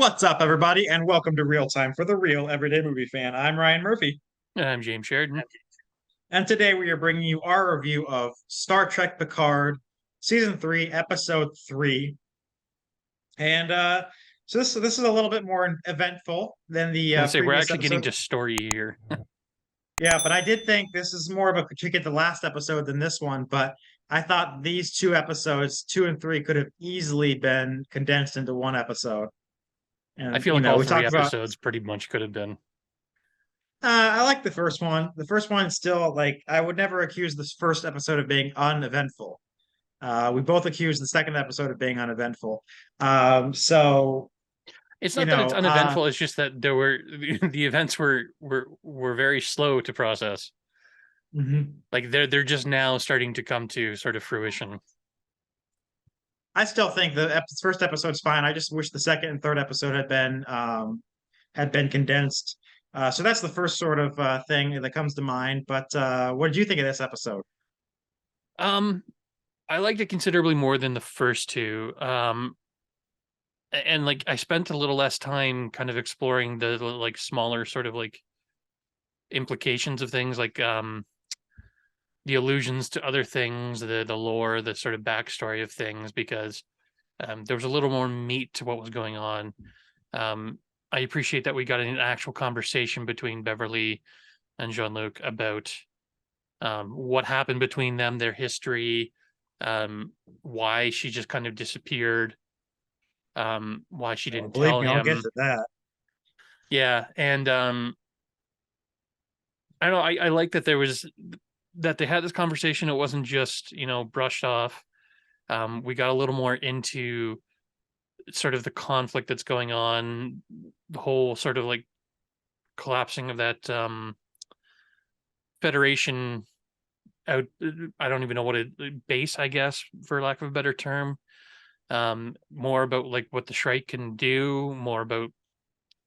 What's up, everybody, and welcome to Real Time for the Real Everyday Movie Fan. I'm Ryan Murphy, I'm James Sheridan. and today we are bringing you our review of Star Trek Picard, Season 3, Episode 3. And so this is a little bit more eventful than the I was gonna say we're previous actually getting episode. to story here. Yeah, but I did think this is more of a critique at the last episode than this one, but I thought these two episodes, 2 and 3, could have easily been condensed into one episode. I And, feel like all we three talked about episodes pretty much could have been. I like the first one. The first one still like I would never accuse this first episode of being uneventful. We both accuse the second episode of being uneventful. So It's you not that it's know, uneventful. It's just that there were the events were very slow to process. mhm. Like they're just now starting to come to sort of fruition. I still think the first episode's fine. I just wish the second and third episode had been condensed. So that's the first sort of thing that comes to mind. But what did you think of this episode? Um, I liked it considerably more than the first two. And like I spent a little less time kind of exploring the like smaller sort of like implications of things like the allusions to other things, the lore, the sort of backstory of things, because there was a little more meat to what was going on. Um, I appreciate that we got an actual conversation between Beverly and Jean-Luc about what happened between them, their history, why she just kind of disappeared, why she Oh, didn't believe tell me, I'll get him. to that. Yeah, and I don't know. I like that there was that they had this conversation. It wasn't just brushed off. We got a little more into sort of the conflict that's going on, the whole sort of like collapsing of that Federation out. I don't even know what it base, I guess, for lack of a better term. More about like what the Shrike can do, more about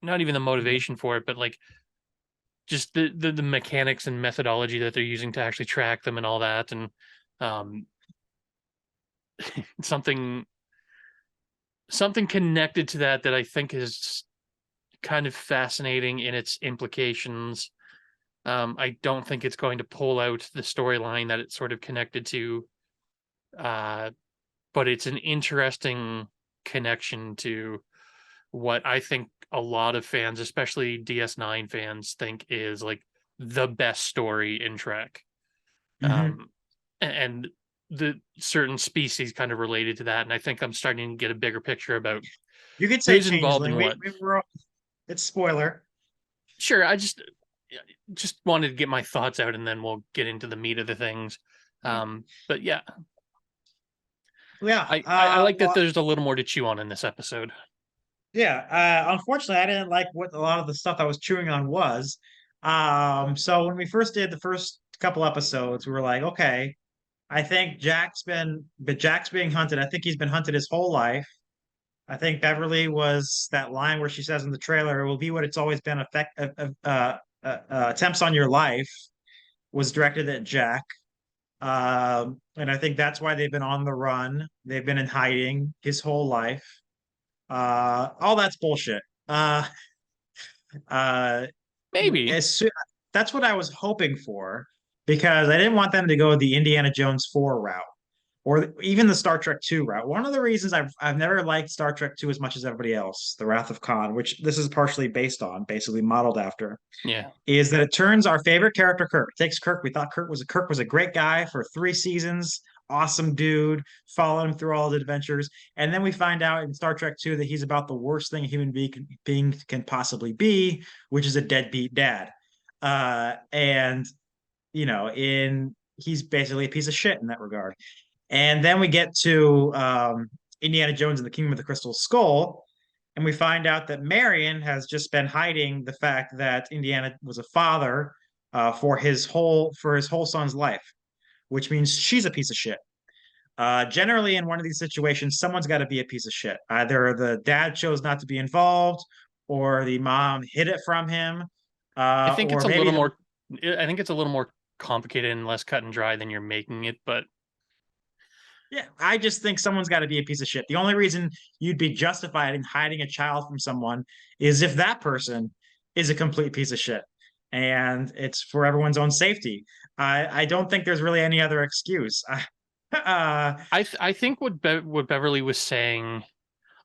not even the motivation for it, but like just the mechanics and methodology that they're using to actually track them and all that, and um, something something connected to that I think is kind of fascinating in its implications. I don't think it's going to pull out the storyline that it's sort of connected to, uh, but it's an interesting connection to what I think a lot of fans, especially DS9 fans, think is like the best story in Trek. Hmm. Um, and the certain species kind of related to that. And I think I'm starting to get a bigger picture about You could say who's involved changeling. in what. We were it's spoiler. Sure, I just wanted to get my thoughts out, and then we'll get into the meat of the things. But yeah, Yeah. I like that Well, there's a little more to chew on in this episode. yeah. Unfortunately, I didn't like what a lot of the stuff I was chewing on was. So when we first did the first couple episodes, we were like, okay, I think Jack's being hunted. I think he's been hunted his whole life. I think Beverly was that line where she says in the trailer, "It will be what it's always been." Attempts on your life was directed at Jack. And I think that's why they've been on the run. They've been in hiding his whole life. All that's bullshit. Uh, Maybe. as soo- that's what I was hoping for because I didn't want them to go the Indiana Jones 4 route or even the Star Trek 2 route. One of the reasons I've never liked Star Trek 2 as much as everybody else, The Wrath of Khan, which this is partially based on, basically modeled after, Yeah. is that it turns our favorite character, Kirk. It takes Kirk. We thought Kirk was a great guy for 3 seasons. Awesome dude. Followed him through all his adventures. And then we find out in Star Trek 2 that he's about the worst thing a human being can possibly be, which is a deadbeat dad. And in he's basically a piece of shit in that regard. And then we get to Indiana Jones and the Kingdom of the Crystal Skull, and we find out that Marion has just been hiding the fact that Indiana was a father for his whole son's life, which means she's a piece of shit. Generally, in one of these situations, someone's got to be a piece of shit. Either the dad chose not to be involved, or the mom hid it from him, I think or it's a maybe little the more I think it's a little more complicated and less cut and dry than you're making it, but Yeah, I just think someone's got to be a piece of shit. The only reason you'd be justified in hiding a child from someone is if that person is a complete piece of shit, and it's for everyone's own safety. I don't think there's really any other excuse. I think what Beverly was saying,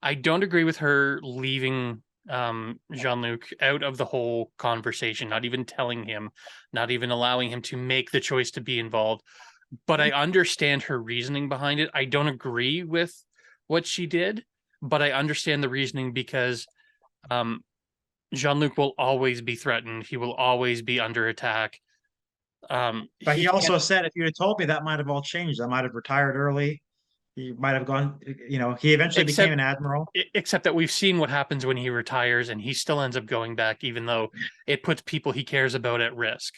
I don't agree with her leaving Jean-Luc out of the whole conversation, not even telling him, not even allowing him to make the choice to be involved. But I understand her reasoning behind it. I don't agree with what she did, but I understand the reasoning because um, Jean-Luc will always be threatened. He will always be under attack. But He he can't, also said, if you'd have told me, that might have all changed. I might have retired early. He might have gone. He eventually became except an admiral. except that we've seen what happens when he retires, and he still ends up going back, even though it puts people he cares about at risk.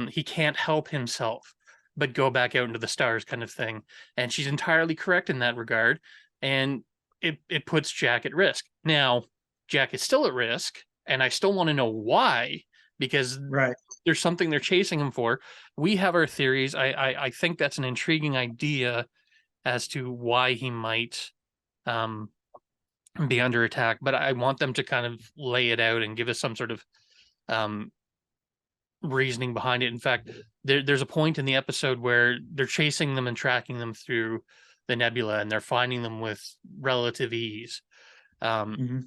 He can't help himself but go back out into the stars, kind of thing. And she's entirely correct in that regard. And it puts Jack at risk. Now, Jack is still at risk, and I still want to know why, because Right. there's something they're chasing him for. We have our theories. I think that's an intriguing idea as to why he might um, be under attack, but I want them to kind of lay it out and give us some sort of um, reasoning behind it. In fact, there's a point in the episode where they're chasing them and tracking them through the nebula, and they're finding them with relative ease. Um, Mm-hmm.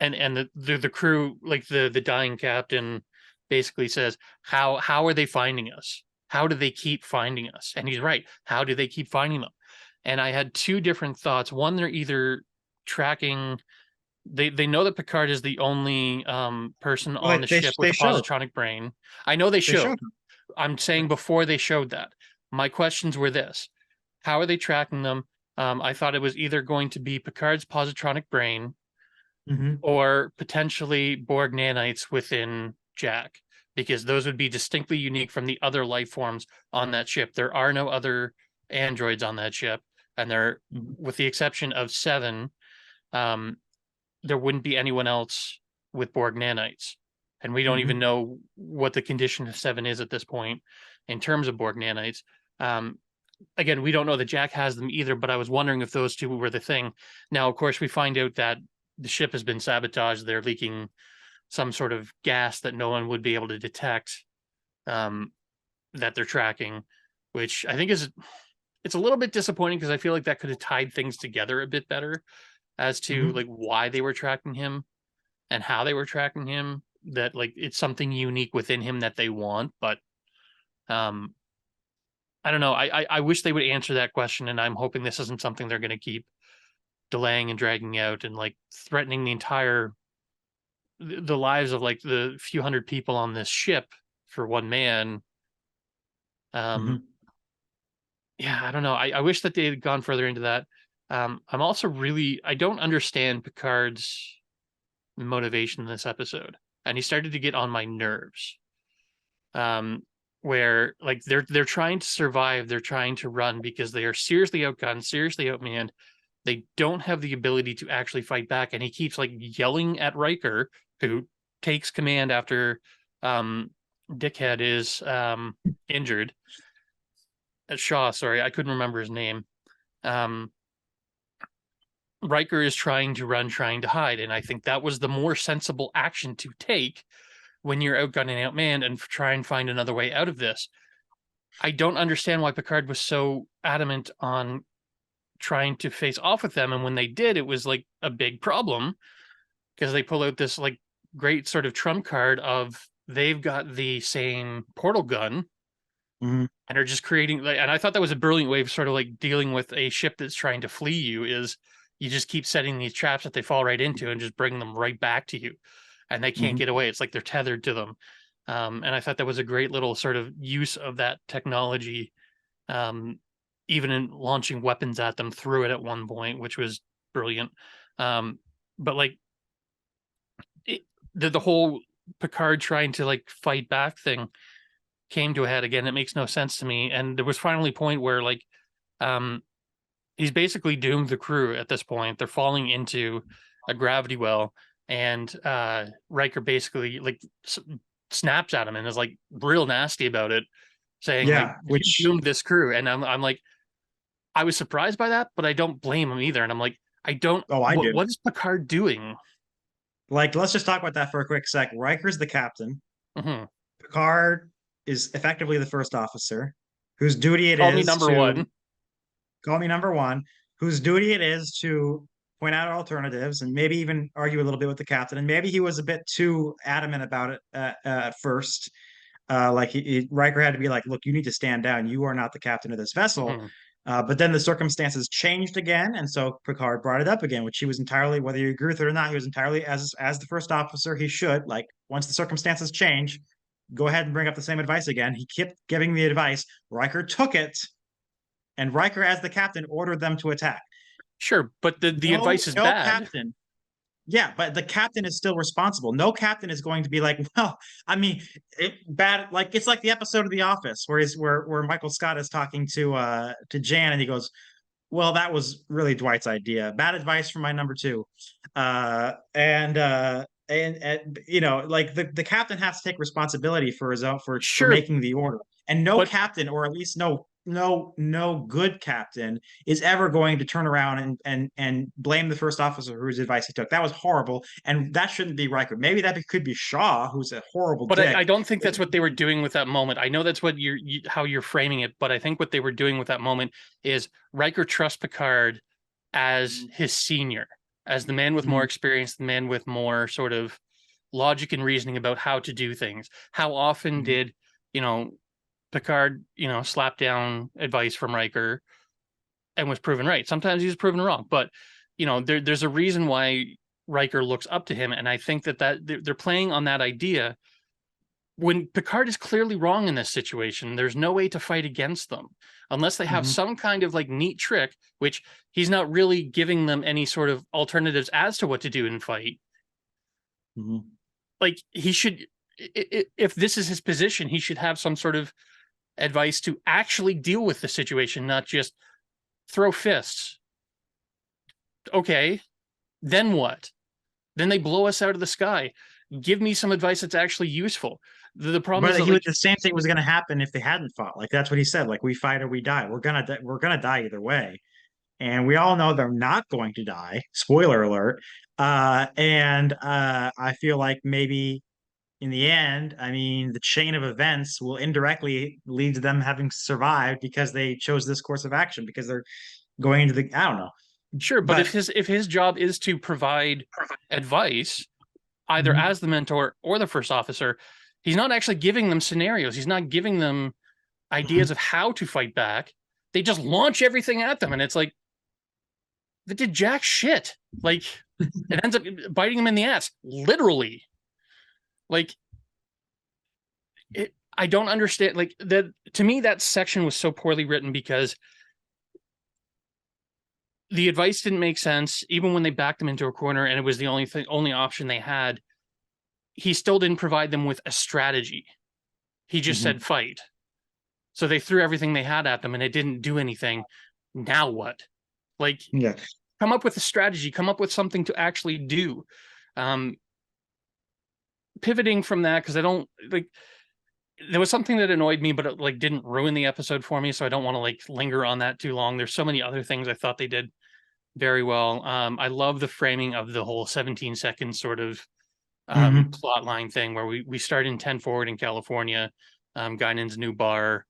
and the crew, like the dying captain, basically says, "How are they finding us? How do they keep finding us?" And he's right. How do they keep finding them? And I had two different thoughts. One, they're either tracking, they know that Picard is the only person Well, on the ship with they a showed. positronic brain. I know they They showed. showed him. I'm saying before they showed that. My questions were this: how are they tracking them? I thought it was either going to be Picard's positronic brain Mm-hmm. or potentially Borg nanites within Jack, because those would be distinctly unique from the other life forms on that ship. There are no other androids on that ship, and there, Mm-hmm. with the exception of Seven, um, there wouldn't be anyone else with Borg nanites. And we don't Mm-hmm. even know what the condition of Seven is at this point in terms of Borg nanites. Um, Again, we don't know that Jack has them either, but I was wondering if those two were the thing. Now, of course, we find out that the ship has been sabotaged. They're leaking some sort of gas that no one would be able to detect, um, that they're tracking, which I think is, it's a little bit disappointing because I feel like that could have tied things together a bit better as to Mm-hmm. like why they were tracking him and how they were tracking him. That like it's something unique within him that they want, but um, I don't know. I wish they would answer that question, and I'm hoping this isn't something they're going to keep delaying and dragging out and like threatening the lives of like the few hundred people on this ship for one man. Um, Mm-hmm. yeah, I don't know. I wish that they had gone further into that. I'm also really, I don't understand Picard's motivation in this episode, and he started to get on my nerves. Um, where like they're trying to survive, they're trying to run because they are seriously outgunned, seriously outmanned. They don't have the ability to actually fight back, and he keeps like yelling at Riker, who takes command after um, Dickhead is injured. Shaw, sorry, I couldn't remember his name. Um, Riker is trying to run, trying to hide, and I think that was the more sensible action to take when you're outgunned and outmanned, and try and find another way out of this. I don't understand why Picard was so adamant on trying to face off with them, and when they did, it was like a big problem because they pull out this like great sort of trump card of they've got the same portal gun Mm-hmm. and are just creating like, and I thought that was a brilliant way of sort of like dealing with a ship that's trying to flee you, is you just keep setting these traps that they fall right into and just bring them right back to you, and they can't Mm-hmm. get away. It's like they're tethered to them. And I thought that was a great little sort of use of that technology, um, even in launching weapons at them through it at one point, which was brilliant. Um, but like it, the whole Picard trying to like fight back thing came to a head again. It makes no sense to me. And there was finally a point where like um, he's basically doomed the crew at this point. They're falling into a gravity well, and Riker basically like snaps at him and is like real nasty about it, saying like Yeah, you which doomed this crew. And I'm like, I was surprised by that, but I don't blame him either. And I'm like, I don't. Oh, I do. What is Picard doing? Like, let's just talk about that for a quick sec. Riker's the captain. Hmm. Picard is effectively the first officer, whose duty it Call me is number to one. call me number one, whose duty it is to point out alternatives and maybe even argue a little bit with the captain. And maybe he was a bit too adamant about it at first. Riker had to be like, "Look, you need to stand down. You are not the captain of this vessel." Hmm. But then the circumstances changed again, and so Picard brought it up again, which he was entirely, whether you agree with it or not, he was entirely as the first officer. He should, like, once the circumstances change, go ahead and bring up the same advice again. He kept giving the advice. Riker took it, and Riker, as the captain, ordered them to attack. Sure, but the No, advice is no bad. captain. Yeah, but the captain is still responsible. No captain is going to be like, well, I mean, bad. Like it's like the episode of The Office where Michael Scott is talking to Jan, and he goes, "Well, that was really Dwight's idea. Bad advice from my number two." Like the captain has to take responsibility for his own for Sure, making the order, and no but captain, or at least no good captain, is ever going to turn around and blame the first officer whose advice he took. That was horrible, and that shouldn't be Riker. Maybe that could be Shaw, who's a horrible I dick. don't think that's what they were doing with that moment. I know that's what how you're framing it, but I think what they were doing with that moment is Riker trusts Picard as his senior, as the man with more Mhm. experience, the man with more sort of logic and reasoning about how to do things. How often Mhm. did, you know, Picard, slap down advice from Riker and was proven right? Sometimes he was proven wrong, but there's a reason why Riker looks up to him, and I think that they're playing on that idea when Picard is clearly wrong in this situation. There's no way to fight against them unless they have Mhm. some kind of like neat trick, which he's not really giving them any sort of alternatives as to what to do in fight. Mhm. Like he should, if this is his position, he should have some sort of advice to actually deal with the situation, not just throw fists. Okay, then what? Then they blow us out of the sky. Give me some advice that's actually useful. The problem is But that, he was like, the same thing was going to happen if they hadn't fought. Like that's what he said. Like we fight or we die. We're gonna die either way, and we all know they're not going to die. Spoiler alert. I feel like maybe in the end, I mean, the chain of events will indirectly lead to them having survived because they chose this course of action because they're going into the. I don't know, sure, but but if his job is to provide advice, either Mhm. as the mentor or the first officer, he's not actually giving them scenarios. He's not giving them ideas Mhm. of how to fight back. They just launch everything at them, and it's like they did jack shit. Like it ends up biting them in the ass, literally. Like I don't understand. Like that to me, that section was so poorly written because the advice didn't make sense. Even when they backed him into a corner and it was the only option they had, he still didn't provide them with a strategy. He just Mhm. said fight. So they threw everything they had at them and it didn't do anything. Now what? Like, Yeah. come up with a strategy, come up with something to actually do. Um, Pivoting from that, because I don't like, there was something that annoyed me, but it like didn't ruin the episode for me. So I don't want to like linger on that too long. There's so many other things I thought they did very well. I love the framing of the whole 17 seconds sort of Mhm. plot line thing where we start in 10 forward in California, Guinan's new bar,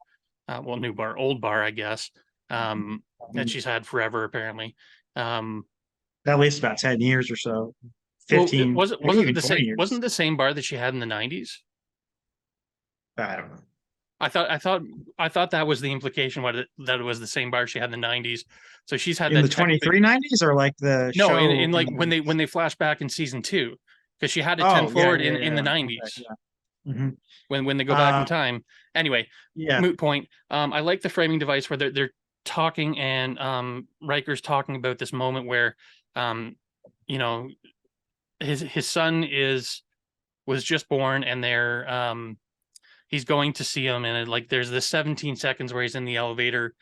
new bar, old bar, I guess, that she's had forever apparently. Um, At least about 10 years or so, well, it 15, wasn't maybe wasn't even the 20 same years. wasn't the same bar that she had in the 90s. I don't know. I thought that was the implication that it was the same bar she had in the 90s. So she's had In the that technically. 2390s or like the No, show in in like the when 90s? they flash back in season 2, because she had a 10 Oh, yeah, forward yeah, in the yeah. Okay, 90s yeah. Hmm. when they go back in Uh, time. Anyway, yeah. moot point. I like the framing device where they're talking and Riker's talking about this moment where you know his son was just born and he's going to see him and like there's this 17 seconds where he's in the elevator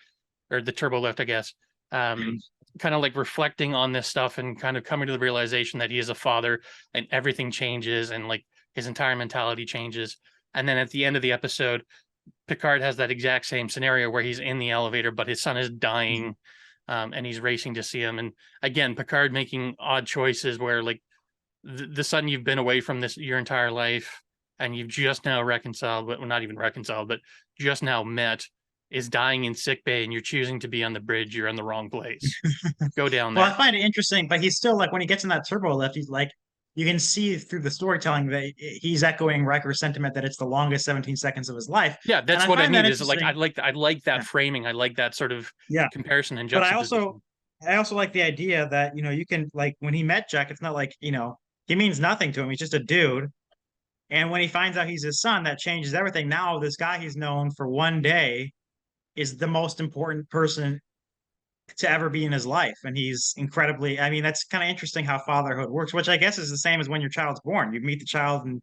or the turbo lift, I guess. Um, Kind of like reflecting on this stuff and kind of coming to the realization that he is a father and everything changes and like his entire mentality changes. And then at the end of the episode, Picard has that exact same scenario where he's in the elevator, but his son is dying, and he's racing to see him. And again, Picard making odd choices where like the son you've been away from this your entire life, and you've just now reconciled, but well, not even reconciled, but just now met, is dying in sick bay, and you're choosing to be on the bridge. You're in the wrong place. Go down Well, I there. find it interesting, but he's still like when he gets in that turbo lift, he's like you can see through the storytelling that he's echoing Riker's sentiment that it's the longest 17 seconds of his life. Yeah, And that's I what I find that mean. Is like interesting. I like that Yeah. framing. I like that sort of Yeah. comparison and But juxtaposition. I also like the idea that, you can like when he met Jack, it's not like, he means nothing to him. He's just a dude. And when he finds out he's his son, that changes everything. Now this guy he's known for one day is the most important person to ever be in his life. And he's incredibly, I mean, that's kind of interesting how fatherhood works, which I guess is the same as when your child's born. You meet the child and,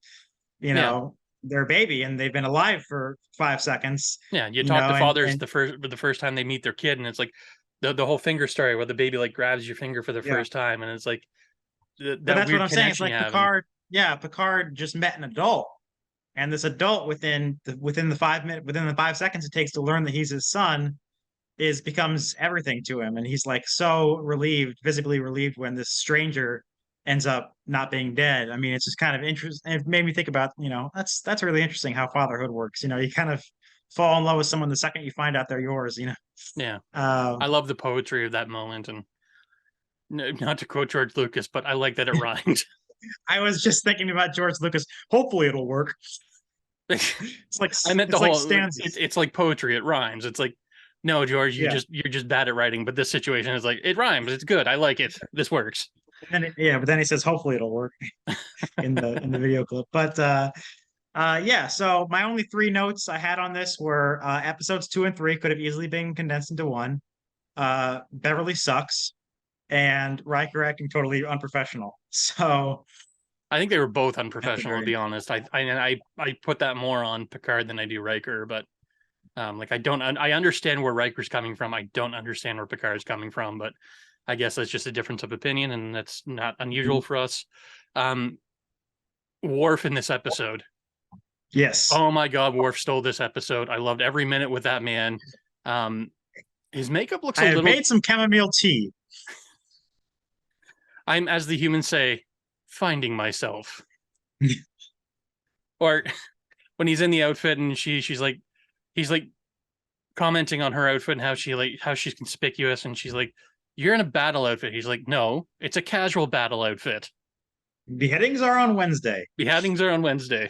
you Yeah, know, they're a baby and they've been alive for 5 seconds, yeah. You talk to fathers and the first time they meet their kid, and it's like the whole finger story where the baby like grabs your finger for the yeah. first time, and it's like But that that's what weird I'm saying. It's connection you like have. And Picard, yeah, Picard just met an adult. And this adult within the 5 seconds it takes to learn that he's his son becomes everything to him. And he's like so relieved, visibly relieved when this stranger ends up not being dead. I mean, it's just kind of interesting. It made me think about, that's really interesting how fatherhood works. You kind of fall in love with someone the second you find out they're yours. yeah, Um, I love the poetry of that moment. And not to quote George Lucas, but I like that it rhymed. I was just thinking about George Lucas. Hopefully it'll work. It's like I meant the it's like whole. stanzas. It's like poetry. It rhymes. It's like, no, George, Yeah. you're just bad at writing. But this situation is like it rhymes. It's good. I like it. This works. But then he says hopefully it'll work in the video clip. But yeah, so my only three notes I had on this were episodes 2 and 3 could have easily been condensed into one. Beverly sucks, and Riker acting totally unprofessional. So I think they were both at the unprofessional, to very be end. honest. I put that more on Picard than I do Riker, but like I understand where Riker's coming from. I don't understand where Picard's coming from, but I guess that's just a difference of opinion, and that's not unusual for us. Um, Worf in this episode. Yes. Oh my God, Worf stole this episode. I loved every minute with that man. Um, his makeup looks I a have little. made some chamomile tea. I'm, as the humans say, finding myself. Or when he's in the outfit and she's like, he's like commenting on her outfit and how she's conspicuous, and she's like, "You're in a battle outfit." He's like, "No, it's a casual battle outfit. Beheadings are on Wednesday. Beheadings are on Wednesday."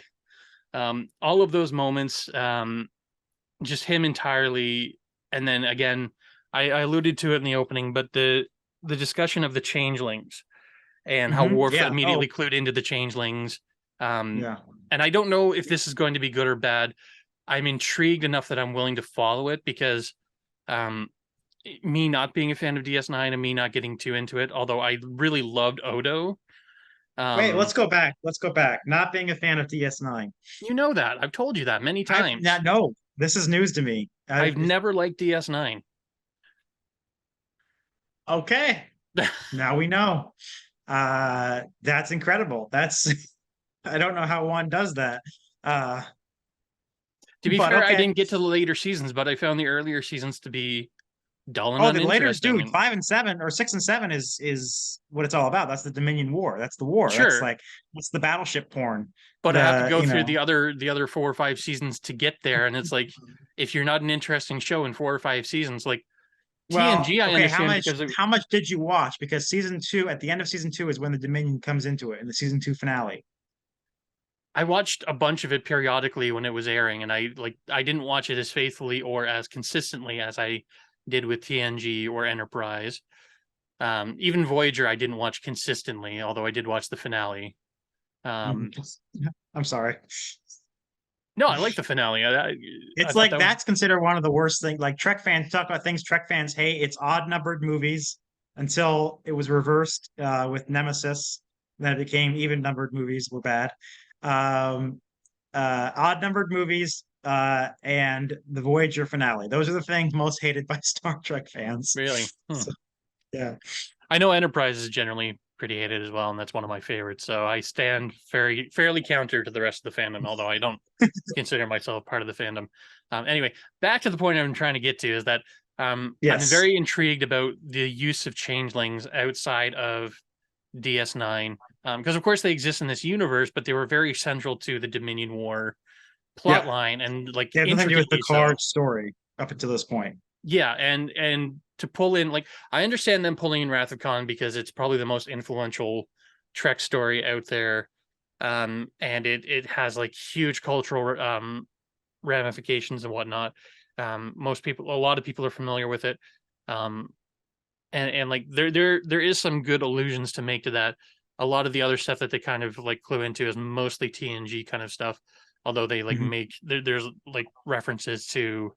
All of those moments, just him entirely, and then again, I alluded to it in the opening, but the discussion of the changelings and how Worf Yeah. Oh, immediately clued into the changelings. Um, yeah. and I don't know if this is going to be good or bad. I'm intrigued enough that I'm willing to follow it because um, me not being a fan of DS9 and me not getting too into it, although I really loved Odo. Wait, Um, let's go back. Let's go back. Not being a fan of DS9. you know that. I've told you that many I've times. not no. This is news to me. I've never liked DS9. Okay. Now we know. That's incredible. That's I don't know how one does that. Uh, To be but fair, I okay. didn't get to the later seasons, but I found the earlier seasons to be dull and Oh, the later uninteresting. dude, 5 and 7 or 6 and 7 is what it's all about. That's the Dominion War. That's the war. That's Sure, like that's the battleship porn. but I have to The go you through know the other 4 or 5 seasons to get there, and it's like if you're not an interesting show in 4 or 5 seasons, like well, TNG, I okay, understand because how much did you watch? Because season 2, at the end of season 2 is when the Dominion comes into it in the season 2 finale. I watched a bunch of it periodically when it was airing, and I didn't watch it as faithfully or as consistently as I did with TNG or Enterprise. Even Voyager, I didn't watch consistently, although I did watch the finale. I'm sorry. No, I like the finale. I It's thought like that was that's considered one of the worst things. Like Trek fans talk about things Trek fans hate. It's odd numbered movies until it was reversed with Nemesis. Then it became even numbered movies were bad. Um, odd numbered movies and the Voyager finale. Those are the things most hated by Star Trek fans. really. So, yeah. I know Enterprise is generally pretty hated as well, and that's one of my favorites. So I stand fairly counter to the rest of the fandom, although I don't consider myself part of the fandom. Anyway, back to the point I'm trying to get to is that I'm Yes. very intrigued about the use of changelings outside of DS9, because of course they exist in this universe, but they were very central to the Dominion War plot Yeah. line, and like They have nothing to do with intricately so. Picard's story up until this point. Yeah, and to pull in, like, I understand them pulling in Wrath of Khan because it's probably the most influential Trek story out there, and it has like huge cultural ramifications and whatnot. A lot of people are familiar with it, um, and like there is some good allusions to make to that. A lot of the other stuff that they kind of like clue into is mostly TNG kind of stuff, although they like Mhm. there's like references to,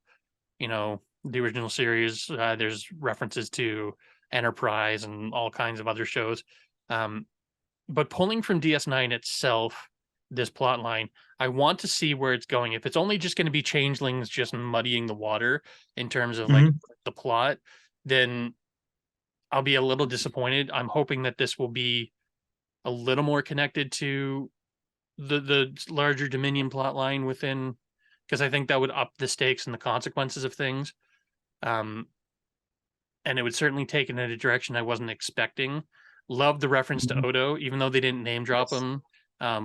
you know, the original series. There's references to Enterprise and all kinds of other shows. Um, but pulling from DS9 itself, this plot line, I want to see where it's going. If it's only just going to be changelings just muddying the water in terms of like Mhm. the plot, then I'll be a little disappointed. I'm hoping that this will be a little more connected to the larger Dominion plot line within, because I think that would up the stakes and the consequences of things. Um, and it would certainly take it in a direction I wasn't expecting. Love the reference to Mhm. Odo, even though they didn't name drop Yes. him.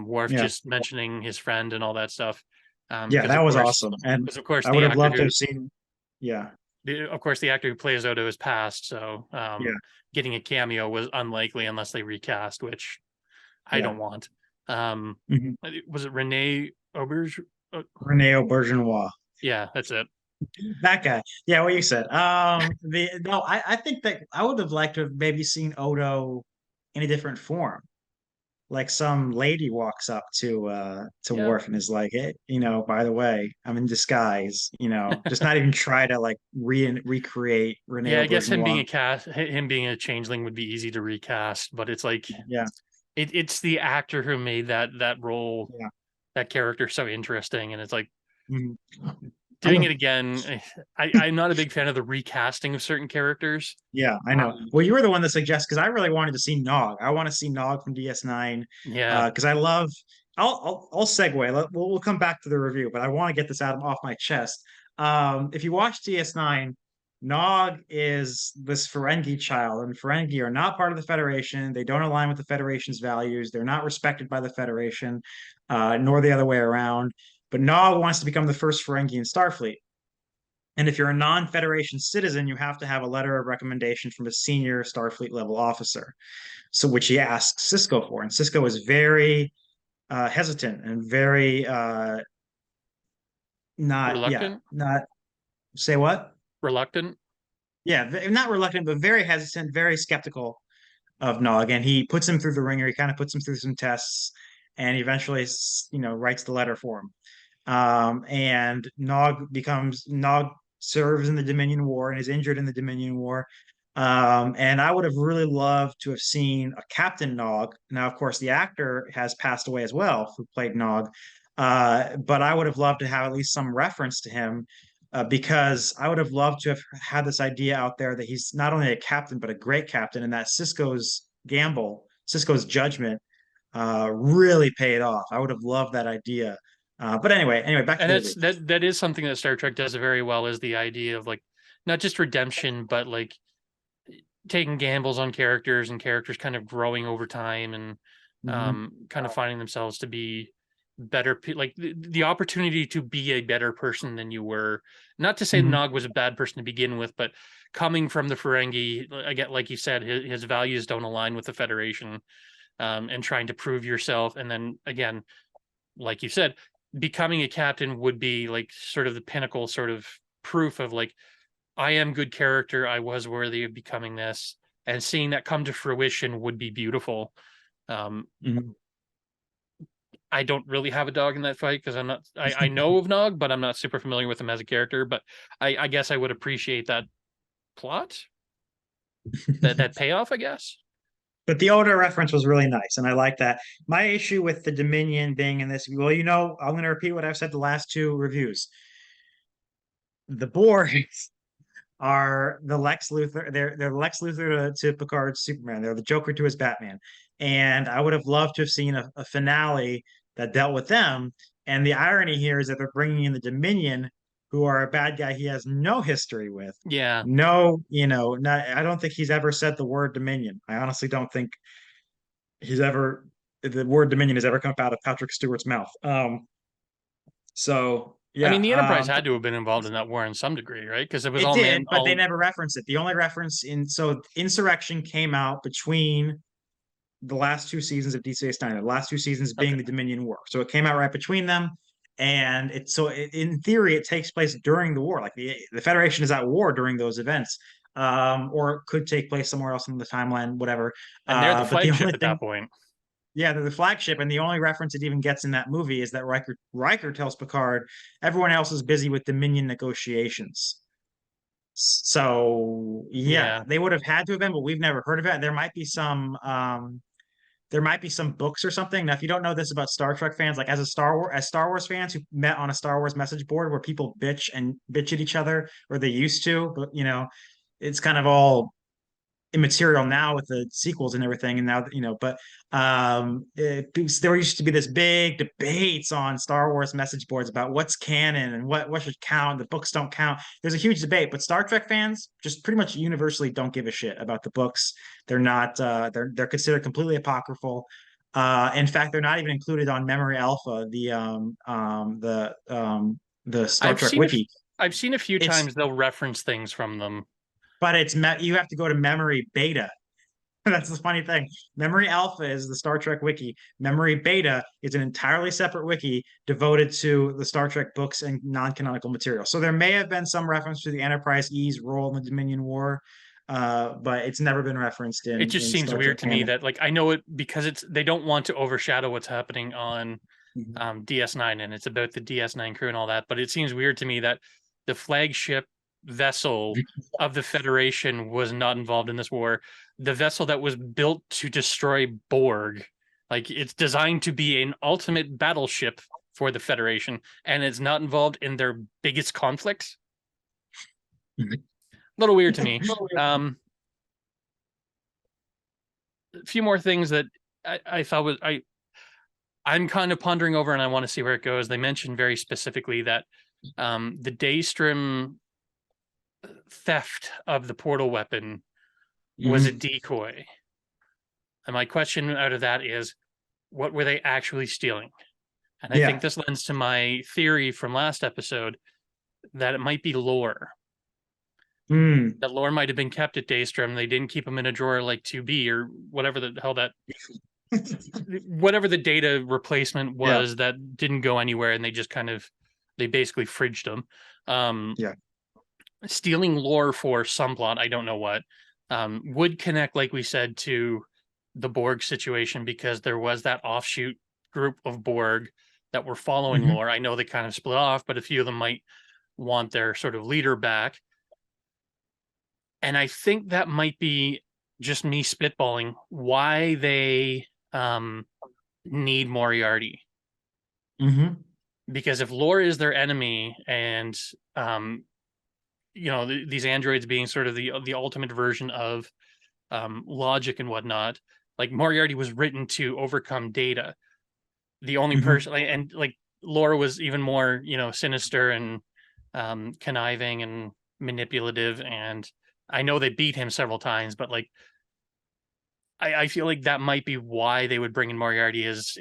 Worf Yeah. just mentioning his friend and all that stuff. Yeah, that was awesome. And Because of course I would the have actor loved to who have seen, yeah. the actor who plays Odo is passed, so Yeah. getting a cameo was unlikely unless they recast, which I Yeah. don't want. Um, Mhm. was it Renee Auberge? Rene Aubergenois. Yeah, that's it. That guy. Yeah, what you said. The no, I think that I would have liked to have maybe seen Odo in a different form. Like some lady walks up to Yeah, Worf and is like, hey, by the way, I'm in disguise, just not even try to like recreate Rene yeah. I guess Aubergenois. him being a changeling would be easy to recast, but it's like Yeah, it's the actor who made that role, yeah. that character so interesting, and it's like Mhm. doing it again. I'm not a big fan of the recasting of certain characters. Yeah, I know. Um, Well, you were the one that suggests because I really wanted to see Nog. I want to see Nog from DS9 yeah, because I love. I'll segue. We'll come back to the review, but I want to get this out off my chest. If you watch DS9, Nog is this Ferengi child, and Ferengi are not part of the Federation. They don't align with the Federation's values. They're not respected by the Federation, nor the other way around. But Nog wants to become the first Ferengi in Starfleet. And if you're a non-Federation citizen, you have to have a letter of recommendation from a senior Starfleet level officer. So, which he asks Cisco for, and Cisco is very hesitant and very reluctant, not say what? reluctant. Yeah, not reluctant, but very hesitant, very skeptical of Nog, and he puts him through the ringer. He kind of puts him through some tests, and he eventually, writes the letter for him. And Nog serves in the Dominion War and is injured in the Dominion War. And I would have really loved to have seen a Captain Nog. Now, of course, the actor has passed away as well, who played Nog. But I would have loved to have at least some reference to him because I would have loved to have had this idea out there that he's not only a captain, but a great captain, and that Cisco's judgment really paid off. I would have loved that idea. But anyway, back to And the review. that is something that Star Trek does very well, is the idea of like not just redemption, but like taking gambles on characters and characters kind of growing over time, and Mhm. kind of finding themselves to be better like the opportunity to be a better person than you were. Not to say Mhm. Nog was a bad person to begin with, but coming from the Ferengi, again, like you said, his values don't align with the Federation, and trying to prove yourself, and then again, like you said, becoming a captain would be like sort of the pinnacle sort of proof of like, I am good character, I was worthy of becoming this, and seeing that come to fruition would be beautiful. um Mhm. I don't really have a dog in that fight because I know of Nog, but I'm not super familiar with him as a character. But I guess I would appreciate that plot, that payoff, I guess. But the Oda reference was really nice, and I like that. My issue with the Dominion being in this, well, I'm going to repeat what I've said the last two reviews. The Borg are the Lex Luthor. They're the Lex Luthor to Picard's Superman. They're the Joker to his Batman. And I would have loved to have seen a finale that dealt with them. And the irony here is that they're bringing in the Dominion, who are a bad guy he has no history with. Yeah. No, not, I don't think he's ever said the word Dominion. I honestly don't think the word Dominion has ever come out of Patrick Stewart's mouth. So I mean, yeah, the Enterprise had to have been involved in that war in some degree, right? Because it was it all did, man, but they all never referenced it. The only reference Insurrection came out between the last two seasons of Deep Space Nine, the last two seasons being okay. the Dominion War. So it came out right between them. And in theory, it takes place during the war. Like the Federation is at war during those events, or it could take place somewhere else in the timeline, whatever. And they're the But the flagship only at thing, that point. yeah, they're the flagship, and the only reference it even gets in that movie is that Riker tells Picard, everyone else is busy with Dominion negotiations. So yeah, Yeah. they would have had to have been, but we've never heard of it. There might be some books or something. Now, if you don't know this about Star Trek fans, like as Star Wars fans who met on a Star Wars message board where people bitch at each other, or they used to, but it's kind of all immaterial now with the sequels and everything. And now, but there used to be this big debates on Star Wars message boards about what's canon and what should count. The books don't count. There's a huge debate, but Star Trek fans just pretty much universally don't give a shit about the books. They're not. They're considered completely apocryphal. In fact, they're not even included on Memory Alpha, the Star I've Trek seen a, wiki. I've seen a few It's times they'll reference things from them. but you have to go to Memory Beta. That's the funny thing. Memory Alpha is the Star Trek wiki. Memory Beta is an entirely separate wiki devoted to the Star Trek books and non-canonical material. So there may have been some reference to the Enterprise E's role in the Dominion War, but it's never been referenced It just in seems Star Trek weird to me canon. that like I know it because they don't want to overshadow what's happening on Mhm. DS9 and it's about the DS9 crew and all that. But it seems weird to me that the flagship vessel of the Federation was not involved in this war. The vessel that was built to destroy Borg, like it's designed to be an ultimate battleship for the Federation, and it's not involved in their biggest conflict. A little weird to me. A few more things that I thought was I'm kind of pondering over and I want to see where it goes. They mentioned very specifically that the Daystrom theft of the portal weapon was a decoy. And my question out of that is, what were they actually stealing? And I think Yeah. this lends to my theory from last episode that it might be lore. Mm. That lore might have been kept at Daystrom. They didn't keep them in a drawer like 2B or whatever the hell that whatever the data replacement Yeah. was that didn't go anywhere, and they basically fridged them. Yeah. Stealing lore for some plot, I don't know what, would connect, like we said, to the Borg situation because there was that offshoot group of Borg that were following Mhm. lore. I know they kind of split off, but a few of them might want their sort of leader back. And I think that might be just me spitballing why they need Moriarty. Mhm. Because if lore is their enemy and these androids being sort of the ultimate version of logic and whatnot, like Moriarty was written to overcome data. The only Mhm. person and like lore was even more sinister and conniving and manipulative, and I know they beat him several times, but like I feel like that might be why they would bring in Moriarty is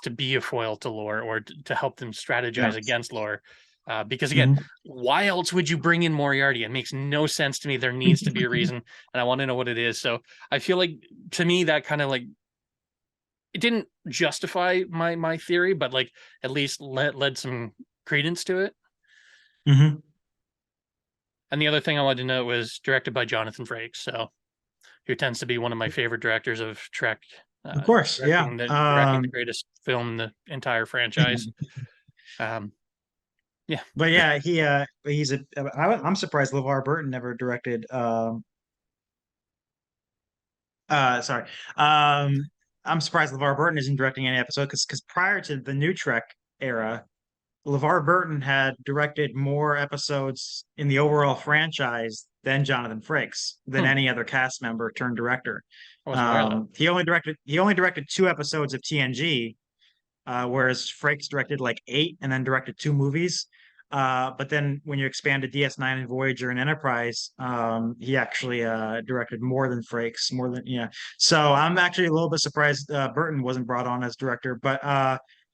to be a foil to lore or to help them Yeah. strategize against lore. Because again, Mhm. why else would you bring in Moriarty? It makes no sense to me. There needs to be a reason, and I want to know what it is. So I feel like to me that kind of like it didn't justify my theory, but like at least led some credence to it. Mhm. And the other thing I wanted to know was directed by Jonathan Frakes, so who tends to be one of my favorite directors of Trek, Of course. Yeah. directing the greatest film in the entire franchise. Um, yeah, But yeah, I'm surprised LeVar Burton never directed sorry. I'm surprised LeVar Burton isn't directing any episode because prior to the new Trek era, LeVar Burton had directed more episodes in the overall franchise than Jonathan Frakes, than Hmm. any other cast member turned director. I wasn't aware of that. He only directed 2 episodes of TNG, whereas Frakes directed like 8 and then directed 2 movies. But then when you expand to DS9 and Voyager and Enterprise, he actually directed more than Frakes, more than yeah. So I'm actually a little bit surprised Burton wasn't brought on as director. But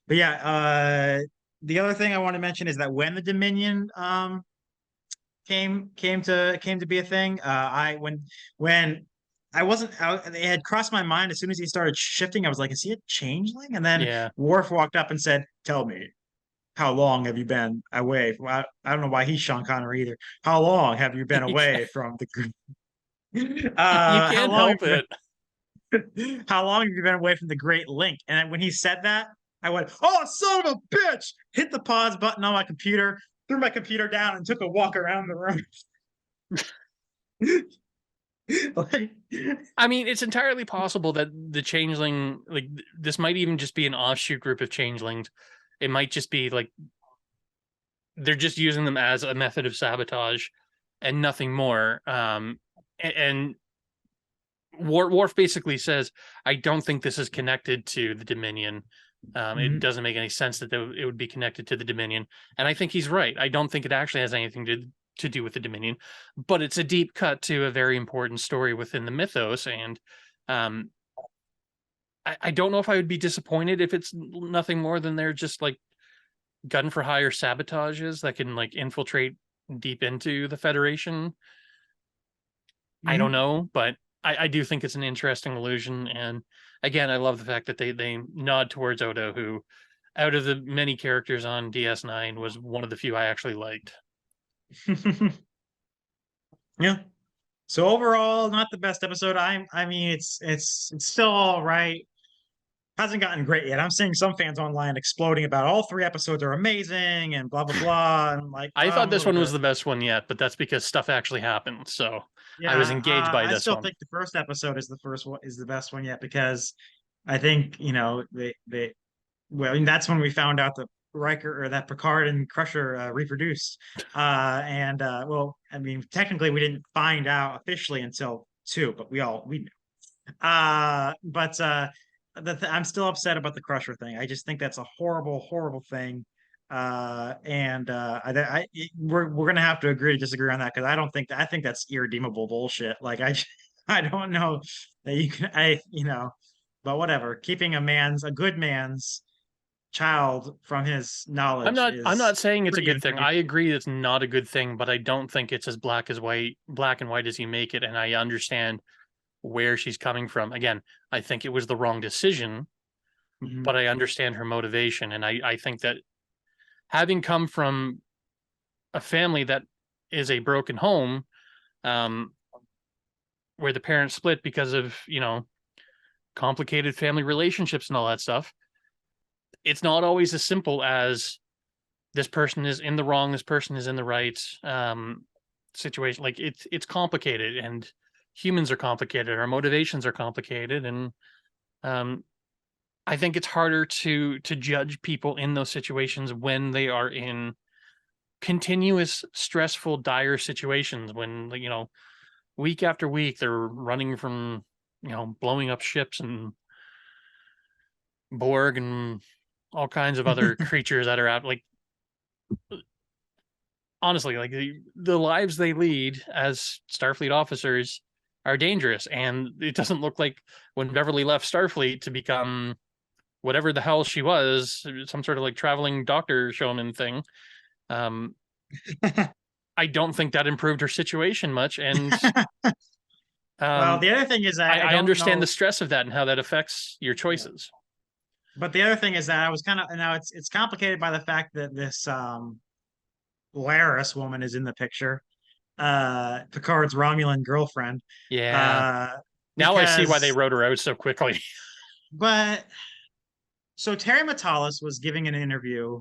yeah, the other thing I want to mention is that when the Dominion came to be a thing, I when I wasn't out, it had crossed my mind as soon as he started shifting. I was like, is he a changeling? And then Yeah. Worf walked up and said, "Tell me, how long have you been away?" I don't know why he's Sean Connery either. How long have you been You can't, away from the group? you How can't long have help it. how long have you been away from the Great Link? And when he said that, I went, "Oh, son of a bitch!" Hit the pause button on my computer, threw my computer down, and took a walk around the room. Like, I mean, it's entirely possible that the changeling, like this might even just be an offshoot group of changelings. It might just be like they're just using them as a method of sabotage and nothing more. And Worf basically says, "I don't think this is connected to the Dominion. It mhm. doesn't make any sense that it would be connected to the Dominion." And I think he's right. I don't think it actually has anything to do with the Dominion, but it's a deep cut to a very important story within the mythos. And um, I don't know if I would be disappointed if it's nothing more than they're just like gun for hire sabotages that can like infiltrate deep into the Federation. I don't Mhm. know, but I do think it's an interesting illusion. And again, I love the fact that they nod towards Odo, who, out of the many characters on DS9, was one of the few I actually liked. Yeah. So overall, not the best episode. I mean, it's still all right. Hasn't gotten great yet. I'm seeing some fans online exploding about all 3 episodes are amazing and blah blah blah. And I'm like, I thought I'm a this little one was bit, the best one yet, but that's because stuff actually happened. So I was yeah. engaged by I this still one. think the first episode is the best one yet because I think they well, I mean, that's when we found out that Riker or that Picard and Crusher reproduced. Well, I mean, technically we didn't find out officially until 2, but we knew. But I'm still upset about the Crusher thing. I just think that's a horrible, horrible thing. We're gonna have to agree to disagree on that because I think that's irredeemable bullshit. Like I don't know that you can but whatever. Keeping a good man's child from his knowledge I'm is not saying it's a pretty good thing. I inhumane. agree it's not a good thing, but I don't think it's as black and white as you make it. And I understand where she's coming from. Again, I think it was the wrong decision, Mhm. but I understand her motivation. And I think that having come from a family that is a broken home, um, where the parents split because of, complicated family relationships and all that stuff, it's not always as simple as this person is in the wrong, this person is in the right. Situation. Like it's complicated, and humans are complicated, our motivations are complicated. And um, I think it's harder to judge people in those situations when they are in continuous stressful dire situations, when week after week they're running from blowing up ships and Borg and all kinds of other creatures that are out. Like, honestly, like the lives they lead as Starfleet officers are dangerous, and it doesn't look like when Beverly left Starfleet to become whatever the hell she was, some sort of like traveling doctor showman thing. um I don't think that improved her situation much. And Well, um the other thing is I I don't understand the know. stress of that and how that affects your Yeah. choices. But the other thing is that I was kind of now it's complicated by the fact that this Laris woman is in the picture, Picard's Romulan girlfriend. Yeah, Uh now I see why they because wrote her out so quickly. but so Terry Matalas was giving an interview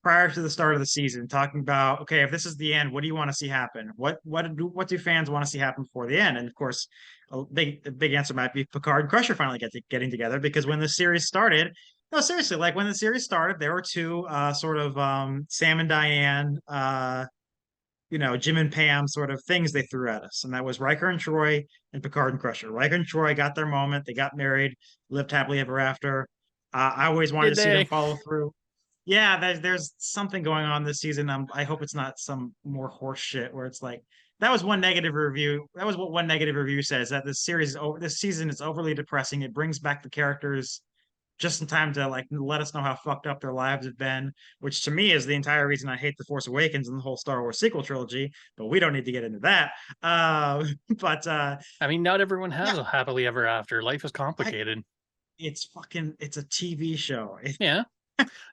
prior to the start of the season talking about, okay, if this is the end, what do you want to see happen? What do fans want to see happen before the end? And of course, a big answer might be Picard and Crusher finally getting together, because when the series started, no, seriously, like when the series started, there were two sort of Sam and Diane Jim and Pam sort of things they threw at us. And that was Riker and Troy and Picard and Crusher. Riker and Troy got their moment. They got married, lived happily ever after. I always wanted Did to see them they? follow through. Yeah, there's something going on this season. I hope it's not some more horse shit where it's like that was one negative review. That was what one negative review says, that this series is over. This season is overly depressing. It brings back the characters just in time to like let us know how fucked up their lives have been, which to me is the entire reason I hate The Force Awakens and the whole Star Wars sequel trilogy. But we don't need to get into that. But I mean, not everyone yeah, has a happily ever after. Life is I, complicated. it's a TV show. Yeah.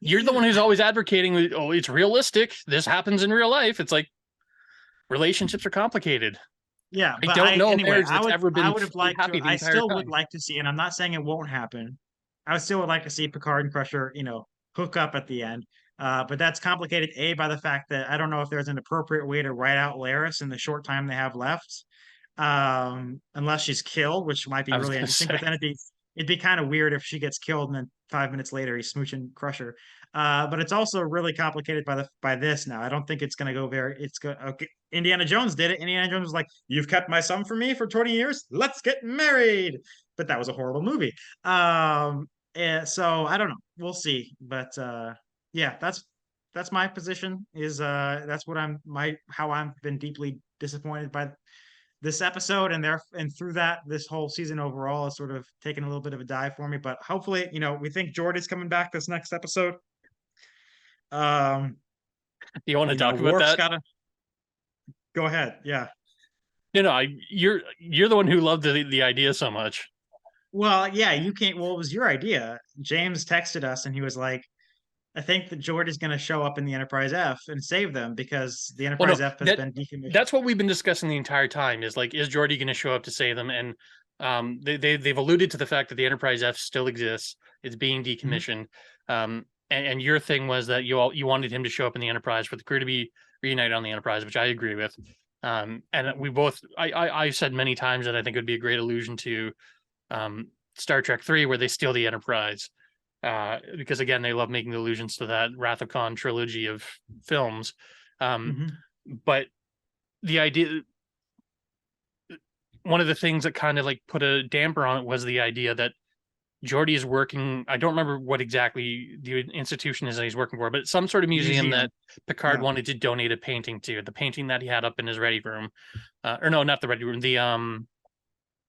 You're the one who's always advocating, oh, it's realistic. This happens in real life. It's like relationships are complicated. Yeah, I but don't know a anyway, marriage that's ever I been would have liked to happy the I entire still would time. like to see, and I'm not saying it won't happen. I still would like to see Picard and Crusher, hook up at the end. But that's complicated, A, by the fact that I don't know if there's an appropriate way to write out Laris in the short time they have left. Unless she's killed, which might be I was really gonna interesting. say, But then it'd be kind of weird if she gets killed and then 5 minutes later he's smooching Crusher. But it's also really complicated by this now. I don't think it's gonna go very. It's go okay. Indiana Jones did it. Indiana Jones was like, "You've kept my son for me for 20 years. Let's get married." But that was a horrible movie. And so I don't know. We'll see. But yeah, that's my position. Is that's what how I've been deeply disappointed by this episode, and through that, this whole season overall has sort of taken a little bit of a dive for me. But hopefully, we think Jordy's coming back this next episode. Um, you want to talk about Worf's that? gotta go ahead. Yeah. You're the one who loved the idea so much. Well, yeah, you can't. Well, it was your idea. James texted us and he was like, I think that Jordy's going to show up in the Enterprise F and save them because the Well, no, Enterprise F has that been decommissioned. that's what we've been discussing the entire time. Is like, is Geordi going to show up to save them? And they've alluded to the fact that the Enterprise F still exists. It's being Mhm. decommissioned. And your thing was that you wanted him to show up in the Enterprise for the crew to be reunited on the Enterprise, which I agree with. And we both, I've said many times that I think it would be a great allusion to Star Trek 3, where they steal the Enterprise. Because again, they love making allusions to that Wrath of Khan trilogy of films. Um, Mhm. but the idea, one of the things that kind of like put a damper on it was the idea that Geordi is working. I don't remember what exactly the institution is that he's working for, but it's some sort of museum Museum. that Picard Yeah. wanted to donate a painting to. The painting that he had up in his ready room, or no, not the ready room. The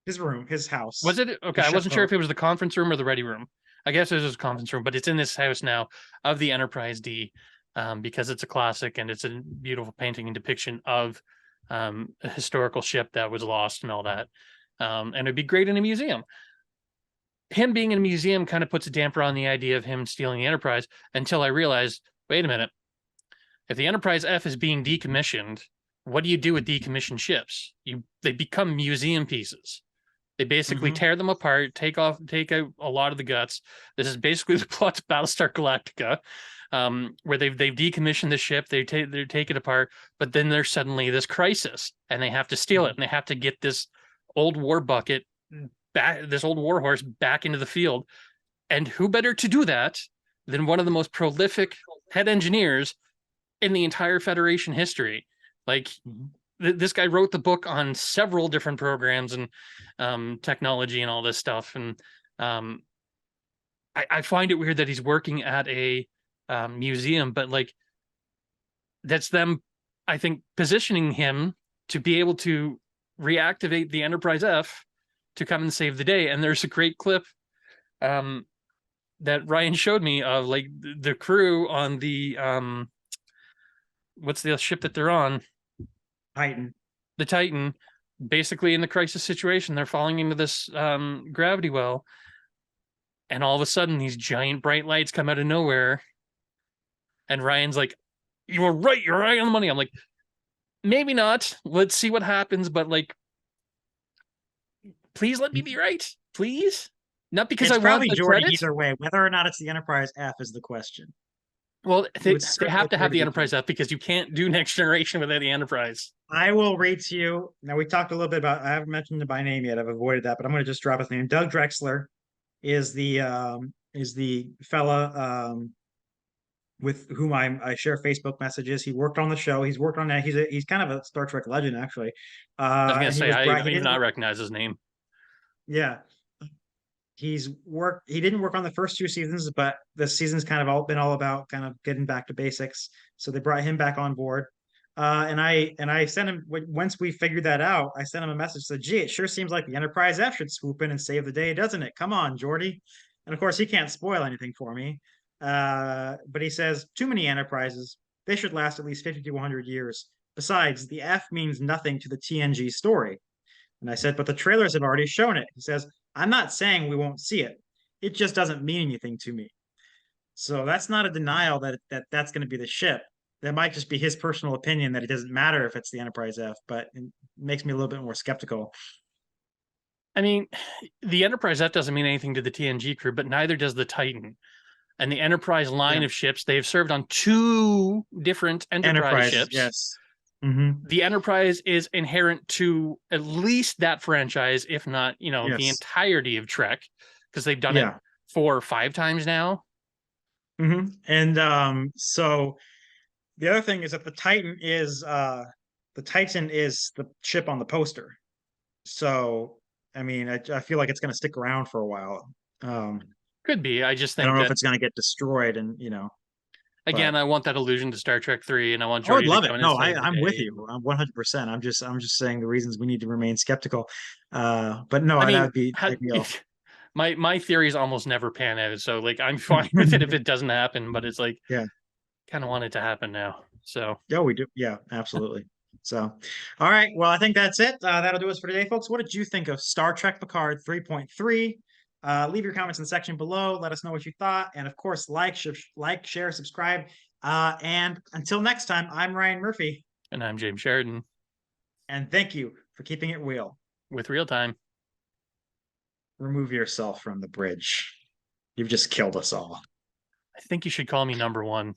His room, his Was house, it okay? his I ship wasn't sure boat. if it was the conference room or the ready room. I guess it was a conference room, but it's in this house now of the Enterprise D, because it's a classic and it's a beautiful painting and depiction of a historical ship that was lost and all that. And it'd be great in a museum. Him being in a museum kind of puts a damper on the idea of him stealing the Enterprise until I realized, wait a minute, if the Enterprise F is being decommissioned, what do you do with decommissioned ships? They become museum pieces. They basically Mhm. tear them apart, take out a lot of the guts. This is basically the plot to Battlestar Galactica, where they've decommissioned the ship, they take it apart, but then there's suddenly this crisis, and they have to steal it, Mhm. and they have to get this old war bucket back, this old war horse back into the field. And who better to do that than one of the most prolific head engineers in the entire Federation history? Like, Mhm. this guy wrote the book on several different programs and technology and all this stuff. And um, I find it weird that he's working at a museum, but like that's them, I think, positioning him to be able to reactivate the Enterprise F to come and save the day. And there's a great clip um, that Ryan showed me of like the crew on the what's the ship that they're on? Titan. The Titan, basically in the crisis situation. They're falling into this gravity well, and all of a sudden, these giant bright lights come out of nowhere. And Ryan's like, "You were right. You're right on the money." I'm like, "Maybe not. Let's see what happens." But like, please let me be right, please. Not because It's I want probably the Jordy credit. either way. Whether or not it's the Enterprise F is the question. Well, It they would they certainly have to appear have to the be Enterprise Jordy. up because you can't do Next Generation without the Enterprise. I will read to you. Now we talked a little bit about. I haven't mentioned it by name yet. I've avoided that, but I'm going to just drop his name. Doug Drexler is the fella with whom I share Facebook messages. He worked on the show. He's worked on that. He's kind of a Star Trek legend, actually. I was gonna And he say was I bright. He even didn't not work. recognize his name. Yeah, he didn't work on the first two seasons, but the season's kind of all about kind of getting back to basics. So they brought him back on board. And I sent him once we figured that out. I sent him a message said, "Gee, it sure seems like the Enterprise F should swoop in and save the day, doesn't it? Come on, Geordi." And of course, he can't spoil anything for me. But he says, "Too many Enterprises. They should last at least 50 to 100 years. Besides, the F means nothing to the TNG story." And I said, "But the trailers have already shown it." He says, "I'm not saying we won't see it. It just doesn't mean anything to me." So that's not a denial that's going to be the ship. That might just be his personal opinion that it doesn't matter if it's the Enterprise F, but it makes me a little bit more skeptical. I mean, the Enterprise F doesn't mean anything to the TNG crew, but neither does the Titan. And the Enterprise Yeah. line of ships, they've served on two different Enterprise Enterprise, ships. yes. Mm-hmm. The Enterprise is inherent to at least that franchise, if not, the Yes. entirety of Trek, because they've done it Yeah. 4 or 5 times now. Mm-hmm. And so the other thing is that the Titan is the ship on the poster. So I mean, I feel like it's going to stick around for a while. Um, Could be. I just I don't think know if that it's going to get destroyed, again, but I want that allusion to Star Trek 3, and I want I would Geordi to love it. come in and No, save the I'm with day. you. I'm 100%. I'm just saying the reasons we need to remain skeptical. But no, I that mean, would be ideal. my theories almost never pan out, so like I'm fine with it if it doesn't happen, but it's like Yeah. kind of want it to happen now. So Yeah, we do. Yeah, absolutely. So, all right. Well, I think that's it. That'll do us for today, folks. What did you think of Star Trek Picard 3.3? Leave your comments in the section below. Let us know what you thought. And of course, like, share, subscribe. And until next time, I'm Ryan Murphy. and I'm James Sheridan And thank you for keeping it real. with ReelTime. Remove yourself from the bridge. You've just killed us all. I think you should call me number 1.